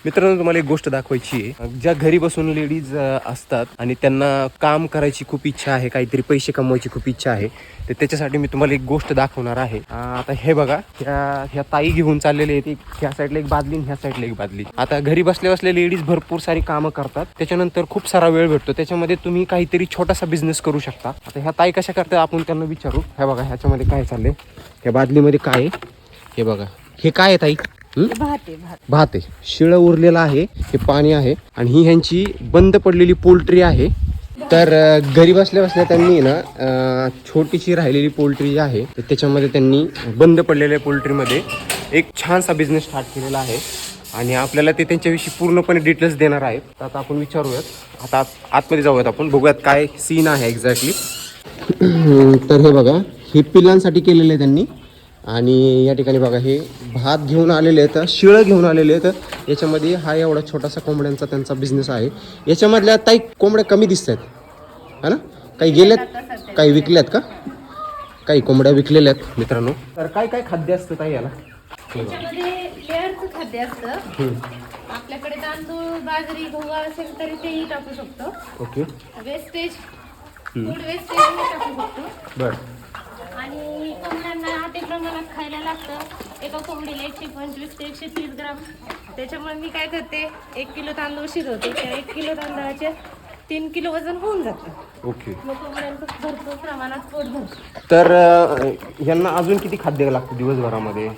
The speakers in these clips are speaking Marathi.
मित्रांनो, तुम्हाला एक गोष्ट दाखवायची आहे. ज्या घरी बसून लेडीज असतात आणि त्यांना काम करायची खूप इच्छा आहे, काहीतरी पैसे कमवायची खूप इच्छा आहे, तर त्याच्यासाठी मी तुम्हाला एक गोष्ट दाखवणार आहे. आता हे बघा, ह्या ताई घेऊन चाललेले आहेत. ह्या साईडला एक बादली, ह्या साईडला एक बादली. आता घरी बसल्या बसल्या लेडीज भरपूर सारी कामं करतात, त्याच्यानंतर खूप सारा वेळ भेटतो. त्याच्यामध्ये तुम्ही काहीतरी छोटासा बिझनेस करू शकता. आता ह्या ताई कशा करतात आपण त्यांना विचारू. हे बघा, ह्याच्यामध्ये काय चाललंय, ह्या बादलीमध्ये काय आहे हे बघा. हे काय आहे ताई? भात आहे, शिळं उरलेलं आहे, हे पाणी आहे. आणि ही ह्यांची बंद पडलेली पोल्ट्री आहे. तर घरी बसल्या बसल्या त्यांनी ना छोटीशी राहिलेली पोल्ट्री जी आहे, तर त्याच्यामध्ये त्यांनी बंद पडलेल्या पोल्ट्रीमध्ये एक छानसा बिझनेस स्टार्ट केलेला आहे. आणि आपल्याला ते त्यांच्याविषयी पूर्णपणे डिटेल्स देणार आहेत. तर आता आपण विचारूयात. आता आतमध्ये जाऊयात, आपण बघूयात काय सीन आहे एक्झॅक्टली. तर हे बघा, हे पिल्लांसाठी केलेलं आहे त्यांनी. आणि या ठिकाणी बघा, हे भात घेऊन आलेले आहेत, शिळं घेऊन आलेले आहेत. याच्यामध्ये हा एवढा छोटासा कोंबड्यांचा त्यांचा बिझनेस आहे. याच्यामधल्या काही कोंबड्या कमी दिसत आहेत है ना? काही गेल्यात, काही विकल्यात का? काही कोंबड्या विकलेल्या आहेत मित्रांनो. तर काय काय खाद्य असतं ताई याला? त्याच्यामध्ये लेअरचं खाद्य असतं. आपल्याकडे तांदूळ, बाजरी, गहू असेल तरी तेही टाकू शकतो. ओके. वेस्टेज, फूड वेस्टेज टाकू शकतो. बरं. आणि कोंबड्यांना आटे प्रमाणात खायला लागतं. एका कोंबडीला 125 ते 130 ग्राम. त्याच्यामुळे मी काय करते, 1 किलो तांदूळ शिजवते. त्या 1 किलो तांदळाचे 3 किलो वजन होऊन जातं. ओके. मग कोंबड्यांचं भरपूर प्रमाणात पोट भरतं. तर यांना अजून किती खाद्य लागतं दिवसभरामध्ये?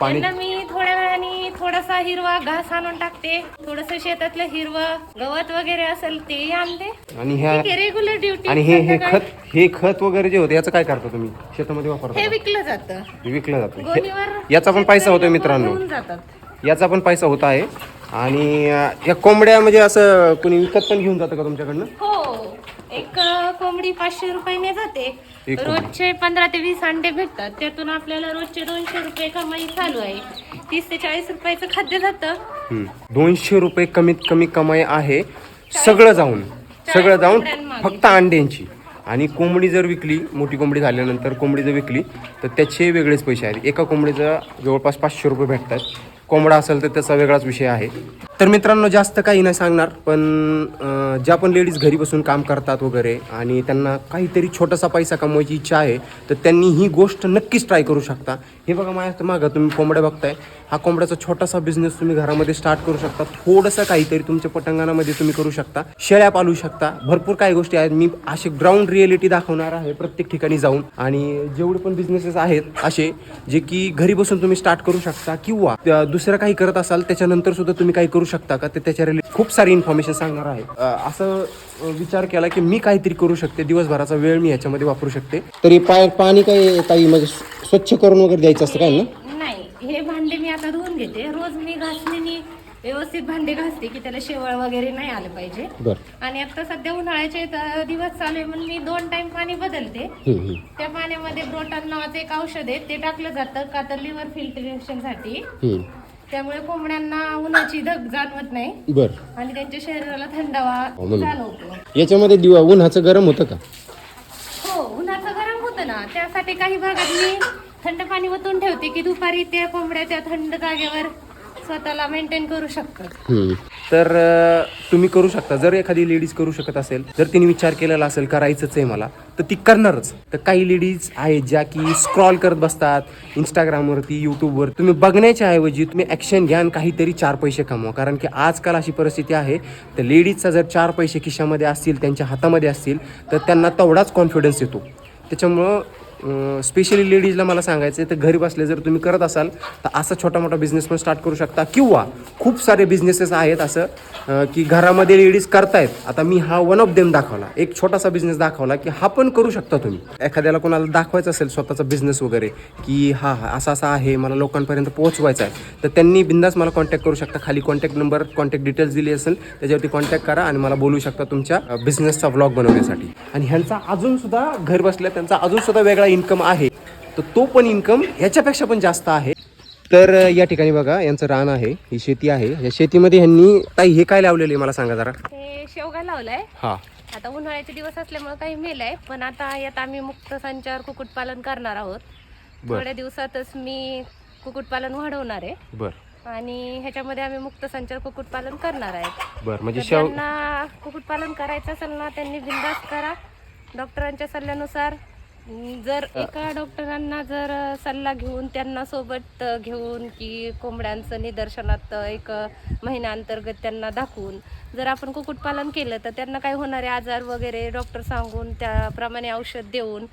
पाणी? त्यांना मी थोड्या वेळाने थोडासा हिरवा घास आणून टाकते. थोडंसं शेतातलं हिरवं गवत वगैरे असेल ते आणते. आणि ह्या रेग्युलर ड्युटी. आणि हे खत वगैरे जे होते याचं काय करता तुम्ही? शेतामध्ये वापरता? हे विकलं जातं. विकलं जातं. गोणीवर याचा पण पैसा होतोय मित्रांनो. घेऊन जातात. याचा पण पैसा होत आहे. आणि या कोंबड्या म्हणजे असं कोणी विकत पण घेऊन जातं का तुमच्याकडनं? हो, एक कोंबडी 500 रुपयाने जाते. एक कोंबडी. रोजचे 15 ते 20 अंडे भेटतात. त्यातून आपल्याला रोजचे 200 रुपये कमाई चालू आहे. 30 ते 40 रुपयाचं खाद्य जातं. 200 रुपये कमीत कमी कमाई आहे. सगळं जाऊन फक्त अंड्यांची. आणि कोंबडी जर विकली, मोठी कोंबडी झाल्यानंतर कोंबडी जर विकली तर त्याचे वेगळेच पैसे आहेत. एका कोंबडीचा जवळपास 500 रुपये भेटतात. कोंबडा असेल तर त्याचा वेगळाच विषय आहे. तर मित्रांनो, जास्त काही नाही सांगणार, पण ज्या पण लेडीज घरी बसून काम करतात वगैरे आणि त्यांना काहीतरी छोटासा पैसा कमवायची इच्छा आहे, तर त्यांनी ही गोष्ट नक्कीच ट्राय करू शकता. हे बघा, माझ्या मागं तुम्ही कोंबड्या बघताय. हा कोंबड्याचा छोटासा बिझनेस तुम्ही घरामध्ये स्टार्ट करू शकता. थोडंसं काहीतरी तुमच्या पटांगणामध्ये तुम्ही करू शकता. शेळ्या पालू शकता. भरपूर काही गोष्टी आहेत. मी असे ग्राउंड रिॲलिटी दाखवणार आहे प्रत्येक ठिकाणी जाऊन. आणि जेवढे पण बिझनेसेस आहेत असे, जे की घरी बसून तुम्ही स्टार्ट करू शकता, किंवा दुसरं काही करत असाल त्याच्यानंतर सुद्धा तुम्ही काही करू शकता का, ते त्याच्या रिलेटेड खूप सारी इन्फॉर्मेशन सांगणार आहे. असं विचार केला की मी काहीतरी करू शकते, दिवसभराचा वेळ मी ह्याच्यामध्ये वापरू शकते. तरी पाणी काही ताई म्हणजे स्वच्छ करून वगैरे द्यायचं असतं काय ना? नाही, हे भांडे मी आता धुवून घेते. रोज मी घासणीने व्यवस्थित भांडे घासते की त्याला शेवळ वगैरे नाही आलं पाहिजे. आणि आता सध्या उन्हाळ्याचे दिवस चालू आहे म्हणून मी 2 टाइम पाणी बदलते. त्या पाण्यामध्ये ब्रोटॉन नावाचं एक औषध आहे, ते टाकलं जातं का तर लिव्हर फिल्टरेशन साठी. त्यामुळे कोंबड्यांना उन्हाची धग जाणवत नाही. आणि त्यांच्या शरीराला थंडावा जाणवतो. याच्यामध्ये उन्हाचं गरम होतं का? हो, उन्हाचं गरम होतं ना. त्यासाठी काही भागात मी थंड पाणी ओतून ठेवते की दुपारी त्या कोंबड्या त्या थंड जागेवर स्वतःला मेंटेन करू शकतात. तर तुम्ही करू शकता. जर एखादी लेडीज करू शकत असेल, जर तिने विचार केलेला असेल करायचंच आहे मला, तर ती करणारच. तर काही लेडीज आहेत ज्या की स्क्रॉल करत बसतात इंस्टाग्रामवरती, यूट्यूबवर. तुम्ही बघण्याच्या ऐवजी तुम्ही ॲक्शन घ्या आणि काहीतरी 4 पैसे कमवा. कारण की आजकाल अशी परिस्थिती आहे, तर लेडीजचा जर 4 पैसे खिशामध्ये असतील, त्यांच्या हातामध्ये असतील, तर त्यांना तेवढाच कॉन्फिडन्स येतो. त्याच्यामुळं स्पेशली लेडीजला मला सांगायचं आहे, तर घरी बसले जर तुम्ही करत असाल तर असा छोटा मोठा बिझनेस पण स्टार्ट करू शकता. किंवा खूप सारे बिझनेसेस आहेत असं की घरामध्ये लेडीज करतायत. आता मी हा वन ऑफ देम दाखवला, एक छोटासा बिझनेस दाखवला की हा पण करू शकता तुम्ही. एखाद्याला कोणाला दाखवायचं असेल स्वतःचा बिझनेस वगैरे की हा असा आहे, मला लोकांपर्यंत पोहोचवायचा आहे, तर त्यांनी बिंदास मला कॉन्टॅक्ट करू शकता. खाली कॉन्टॅक्ट नंबर, कॉन्टॅक्ट डिटेल्स दिली असेल, त्याच्यावरती कॉन्टॅक्ट करा आणि मला बोलू शकता तुमच्या बिझनेसचा व्लॉग बनवण्यासाठी. आणि ह्यांचा अजून सुद्धा घर बसल्या त्यांचा अजून सुद्धा वेगळा इन्कम आहे, तर तो पण इन्कम ह्याच्यापेक्षा पण जास्त आहे. तर या ठिकाणी बघा, यांचं रान आहे, ही शेती आहे. या शेतीमध्ये ह्यांनी ताई हे काय लावलेलं आहे मला सांगा जरा. हे शेवगा लावलाय. आता उन्हाळ्याचे दिवस असल्यामुळे काही मेलंय, पण आता यात आम्ही मुक्त संचार कुक्कुटपालन करणार आहोत. थोड्या दिवसातच मी कुक्कुटपालन वाढवणार आहे. आणि ह्याच्यामध्ये आम्ही मुक्त संचार कुक्कुटपालन करणार आहेत. बरं, म्हणजे तर ज्यांना कुक्कुटपालन करायचं असेल ना त्यांनी बिनधास्त करा डॉक्टरांच्या सल्ल्यानुसार. जर एका डॉक्टरांना जर सल्ला घेऊन त्यांना सोबत घेऊन की कोंबड्यांचं निदर्शनात एक महिन्याअंतर्गत त्यांना दाखवून जर आपण कुक्कुटपालन केलं तर त्यांना काय होणारे आजार वगैरे डॉक्टर सांगून त्याप्रमाणे औषध देऊन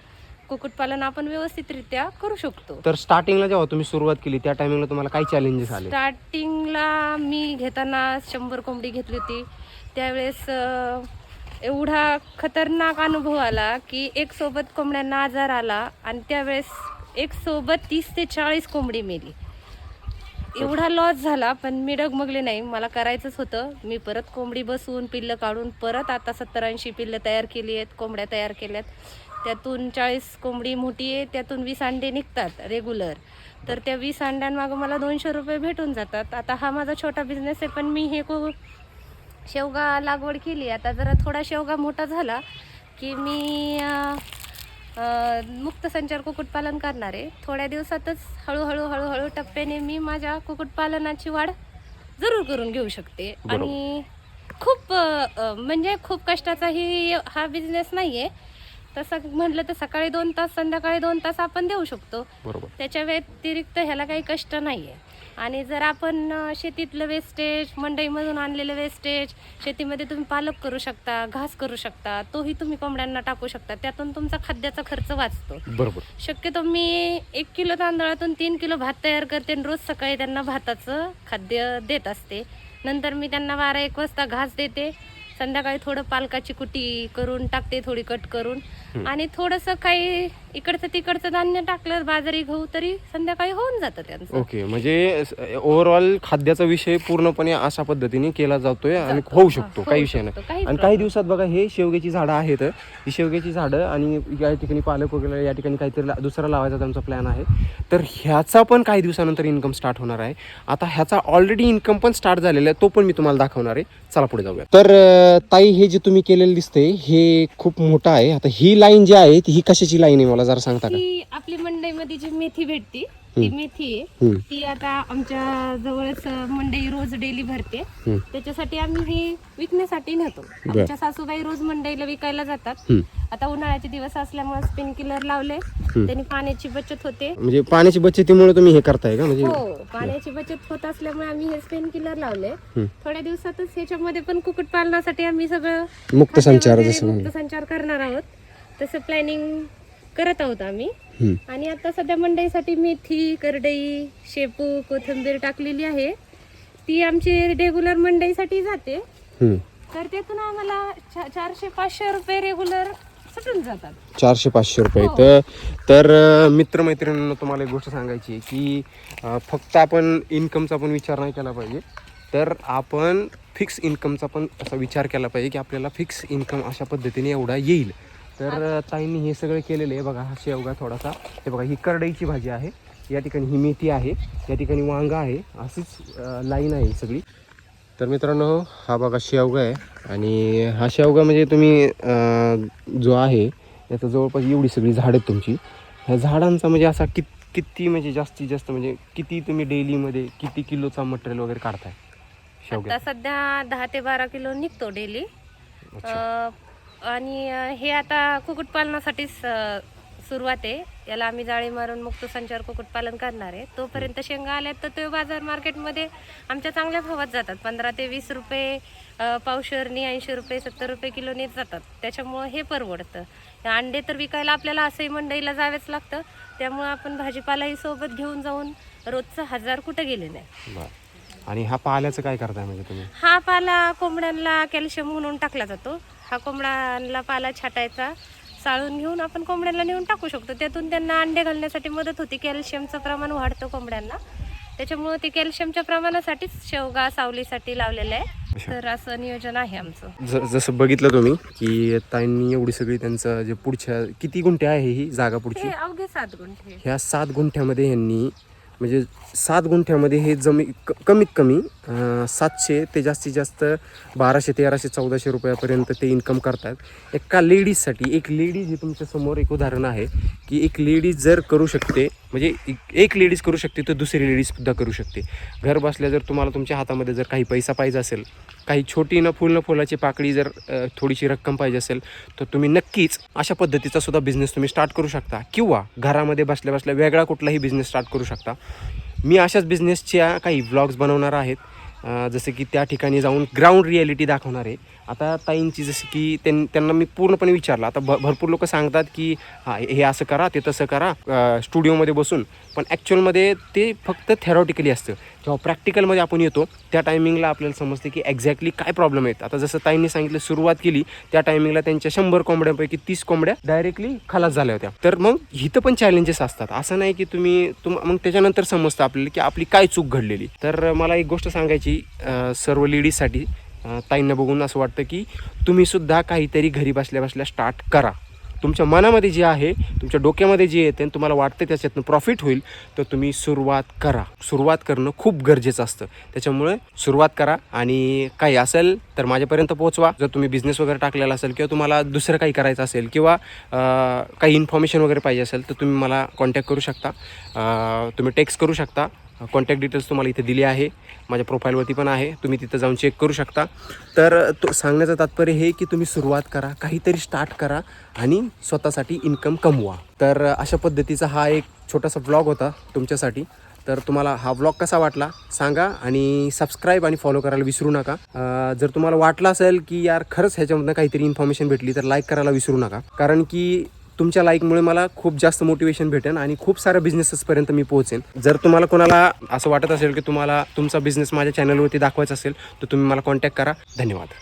कुक्कुटपालन आपण व्यवस्थितरित्या करू शकतो. तर स्टार्टिंगला जेव्हा तुम्ही सुरुवात केली त्या टायमिंगला तुम्हाला काय चॅलेंजेस आले? स्टार्टिंगला मी घेताना 100 कोंबडी घेतली होती. त्यावेळेस एवढा खतरनाक अनुभव आला की एक सोबत कोंबड्यांना आजार आला आणि त्यावेळेस एक सोबत 30 ते 40 कोंबडी मेली. एवढा लॉस झाला, पण मी डगमगले नाही. मला करायचंच होतं. मी परत कोंबडी बसवून पिल्लं काढून परत आता 70-80 पिल्लं तयार केली आहेत, कोंबड्या तयार केल्यात. त्यातून 40 कोंबडी मोठी आहे, त्यातून 20 अंडे निघतात रेग्युलर. तर त्या 20 अंड्यांमागं मला 200 रुपये भेटून जातात. आता हा माझा छोटा बिझनेस आहे, पण मी हे शेवगा लागवड केली. आता जरा थोडा शेवगा मोठा झाला की मी मुक्त संचार कुक्कुटपालन करणार आहे. थोड्या दिवसातच हळूहळू टप्प्याने मी माझ्या कुक्कुटपालनाची वाढ जरूर करून घेऊ शकते. आणि खूप म्हणजे खूप कष्टाचाही हा बिझनेस नाही आहे. तसं म्हटलं तर सकाळी 2 तास संध्याकाळी 2 तास आपण देऊ शकतो. त्याच्या व्यतिरिक्त ह्याला काही कष्ट नाही आहे. आणि जर आपण शेतीतलं वेस्टेज, मंडईमधून आणलेलं वेस्टेज, शेतीमध्ये तुम्ही पालक करू शकता, घास करू शकता, तोही तुम्ही कोंबड्यांना टाकू शकता. त्यातून तुमचा खाद्याचा खर्च वाचतो. बरोबर. शक्यतो मी 1 किलो तांदळातून 3 किलो भात तयार करते आणि रोज सकाळी त्यांना भाताचं खाद्य देत असते. नंतर मी त्यांना 12-1 वाजता घास देते. संध्याकाळी थोडं पालकाची कुटी करून टाकते, थोडी कट करून. आणि थोडंसं काही इकडचं तिकडचं धान्य टाकलं, बाजरी गहू, तरी संध्याकाळी होऊन जातं त्यांचं. ओके, म्हणजे ओव्हरऑल खाद्याचा विषय पूर्णपणे अशा पद्धतीने केला जातोय आणि होऊ शकतो, काही विषय नाही. आणि काही दिवसात बघा हे शेवग्याची झाडं आहेत, ही शेवग्याची झाडं आणि या ठिकाणी पालक वगैरे, या ठिकाणी काहीतरी दुसरा लावायचा त्यांचा प्लॅन आहे. तर ह्याचा पण काही दिवसानंतर इन्कम स्टार्ट होणार आहे. आता ह्याचा ऑलरेडी इन्कम पण स्टार्ट झालेला आहे, तो पण मी तुम्हाला दाखवणार आहे. चला पुढे जाऊया. तर ताई, हे जे तुम्ही केलेलं दिसतंय हे खूप मोठं आहे. आता ही लाईन जी आहे ही कशाची लाईन आहे मला जरा सांगता का? ही आपली मंडईमध्ये जी मेथी भेटती ती मेथी आहे. ती आता आमच्या जवळच मंडई रोज डेली भरते. त्याच्यासाठी आम्ही ही विकण्यासाठी नेतो. आमच्या सासूबाई रोज मंडईला विकायला जातात. आता उन्हाळ्याचे दिवस असल्यामुळे स्प्रिंकलर लावले, त्यांनी पाण्याची बचत होते. म्हणजे पाण्याची बचतीमुळे तुम्ही हे करताय का? म्हणजे हो, पाण्याची बचत होत असल्यामुळे आम्ही हे स्प्रिंकलर लावले. थोड्या दिवसातच ह्याच्यामध्ये पण कुक्कुटपालनासाठी आम्ही सगळं मुक्त संचार करणार आहोत. तसं प्लॅनिंग करत आहोत आम्ही. आणि आता सध्या मंडईसाठी मेथी, करडई, शेपू, कोथिंबीर टाकलेली आहे. ती आमची रेग्युलर मंडईसाठी जाते. तर त्यातून आम्हाला 400-500 रुपये रेग्युलर सुटून जातात. 400-500 रुपये. तर मित्रमैत्रिणींना तुम्हाला एक गोष्ट सांगायची आहे की फक्त आपण इन्कमचा पण विचार नाही केला पाहिजे, तर आपण फिक्स इन्कमचा पण असा विचार केला पाहिजे की आपल्याला फिक्स इन्कम अशा पद्धतीने एवढा येईल. तर ताईंनी हे सगळं केलेलं आहे. बघा, हा शेवगा थोडासा, हे बघा ही करडईची भाजी आहे, या ठिकाणी ही मेथी आहे, या ठिकाणी वांगा आहे, अशीच लाईन आहे सगळी. तर मित्रांनो, हा बघा शेवगा आहे. आणि हा शेवगा म्हणजे तुम्ही जो आहे याचा जवळपास एवढी सगळी झाडं आहेत तुमची. ह्या झाडांचा म्हणजे असा किती म्हणजे जास्तीत जास्त म्हणजे किती तुम्ही डेलीमध्ये किती किलोचा मटेरियल वगैरे काढताय शेवग्या? आता सध्या 10 ते 12 किलो निघतो डेली. आणि हे आता कुक्कुटपालनासाठीच सुरुवात आहे. याला आम्ही जाळी मारून मुक्त संचार कुक्कुटपालन करणार आहे. तोपर्यंत शेंगा आल्यात तर ते बाजार मार्केटमध्ये आमच्या चांगल्या भावात जातात. 15 ते 20 रुपये पावशेरनी, 80 रुपये 70 रुपये किलोनी जातात. त्याच्यामुळं हे परवडतं. अंडे तर विकायला आपल्याला असंही मंडईला जावेच लागतं. त्यामुळं आपण भाजीपालाही सोबत घेऊन जाऊन रोजचं 1000 कुठं गेले नाही. आणि हा पाल्याचं काय करताय म्हणजे तुम्ही? हा पाला कोंबड्यांना कॅल्शियम म्हणून टाकला जातो. हा कोंबड्यांना पाला छाटायचा, चाळून घेऊन आपण कोंबड्यांना नेऊन टाकू शकतो. त्यातून त्यांना अंडे घालण्यासाठी मदत होती. कॅल्शियमचं प्रमाण वाढतं कोंबड्यांना, त्याच्यामुळे ते कॅल्शियमच्या प्रमाणासाठीच शेवगा सावलीसाठी लावलेलं आहे. तर असं नियोजन आहे आमचं. जसं बघितलं तुम्ही की ताईंनी एवढी सगळी त्यांचं जे पुढच्या किती गुंठे आहे ही जागा पुढची? अवघे 7 गुंठे. ह्या 7 गुंठ्यामध्ये यांनी म्हणजे 7 गुंठ्यामध्ये हे कमीत कमी 700 ते जास्तीत जास्त 1200, 1300, 1400 रुपयापर्यंत ते इन्कम करतात एका लेडीजसाठी. एक लेडीज हे तुमच्यासमोर एक उदाहरण आहे की एक लेडीज जर करू शकते, म्हणजे एक लेडीज करू शकते तर दुसरी लेडीजसुद्धा करू शकते. घर बसल्या जर तुम्हाला तुमच्या हातामध्ये जर काही पैसा पाहिजे असेल, काही छोटी न फुलाची पाकळी जर थोडीशी रक्कम पाहिजे असेल, तर तुम्ही नक्कीच अशा पद्धतीचा सुद्धा बिझनेस तुम्ही स्टार्ट करू शकता. किंवा घरामध्ये बसल्या बसल्या वेगळा कुठलाही बिझनेस स्टार्ट करू शकता. मी अशाच बिझनेसच्या काही व्लॉग्स बनवणार आहेत, जसं की त्या ठिकाणी जाऊन ग्राउंड रिॲलिटी दाखवणार आहे. आता ताईंची जसं की त्यांना मी पूर्णपणे विचारलं. आता भरपूर लोक सांगतात की हां हे असं करा, ते तसं करा स्टुडिओमध्ये बसून, पण ॲक्च्युअलमध्ये ते फक्त थेरॉटिकली असतं. जेव्हा प्रॅक्टिकलमध्ये आपण येतो त्या टायमिंगला आपल्याला समजते की एक्झॅक्टली काय प्रॉब्लेम आहेत. आता जसं ताईंनी सांगितलं, सुरुवात केली त्या टायमिंगला त्यांच्या 100 कोंबड्यांपैकी 30 कोंबड्या डायरेक्टली खलास झाल्या होत्या. तर मग इथं पण चॅलेंजेस असतात. असं नाही की मग त्याच्यानंतर समजतं आपल्याला की आपली काय चूक घडलेली. तर मला एक गोष्ट सांगायची सर्व लेडीजसाठी, ताईंना बघून असं वाटतं की तुम्हीसुद्धा काहीतरी घरी बसल्या बसल्या स्टार्ट करा. तुमच्या मनामध्ये जे आहे, तुमच्या डोक्यामध्ये जे येते आणि तुम्हाला वाटतं त्याच्यातनं प्रॉफिट होईल, तर तुम्ही सुरुवात करा. सुरुवात करणं खूप गरजेचं असतं. त्याच्यामुळे सुरुवात करा आणि काही असेल तर माझ्यापर्यंत पोहोचवा. जर तुम्ही बिझनेस वगैरे टाकलेला असेल किंवा तुम्हाला दुसरं काही करायचं असेल किंवा काही इन्फॉर्मेशन वगैरे पाहिजे असेल, तर तुम्ही मला कॉन्टॅक्ट करू शकता. तुम्ही टेक्स्ट करू शकता. कॉन्टॅक्ट डिटेल्स तुम्हाला इथे दिले आहे, माझ्या प्रोफाईलवरती पण आहे, तुम्ही तिथं जाऊन चेक करू शकता. तर तो सांगण्याचं तात्पर्य हे की तुम्ही सुरुवात करा, काहीतरी स्टार्ट करा आणि स्वतःसाठी इन्कम कमवा. तर अशा पद्धतीचा हा एक छोटासा व्लॉग होता तुमच्यासाठी. तर तुम्हाला हा व्लॉग कसा वाटला सांगा आणि सबस्क्राईब आणि फॉलो करायला विसरू नका. जर तुम्हाला वाटलं असेल की यार खरंच ह्याच्यामधनं काहीतरी इन्फॉर्मेशन भेटली तर लाईक करायला विसरू नका. कारण की तुमच्या लाईकमुळे मला खूप जास्त मोटिवेशन भेटेल आणि खूप साऱ्या बिझनेसेसपर्यंत मी पोहोचेन. जर तुम्हाला कोणाला असं वाटत असेल की तुम्हाला तुमचा बिझनेस माझ्या चॅनलवरती दाखवायचा असेल, तर तुम्ही मला कॉन्टॅक्ट करा. धन्यवाद.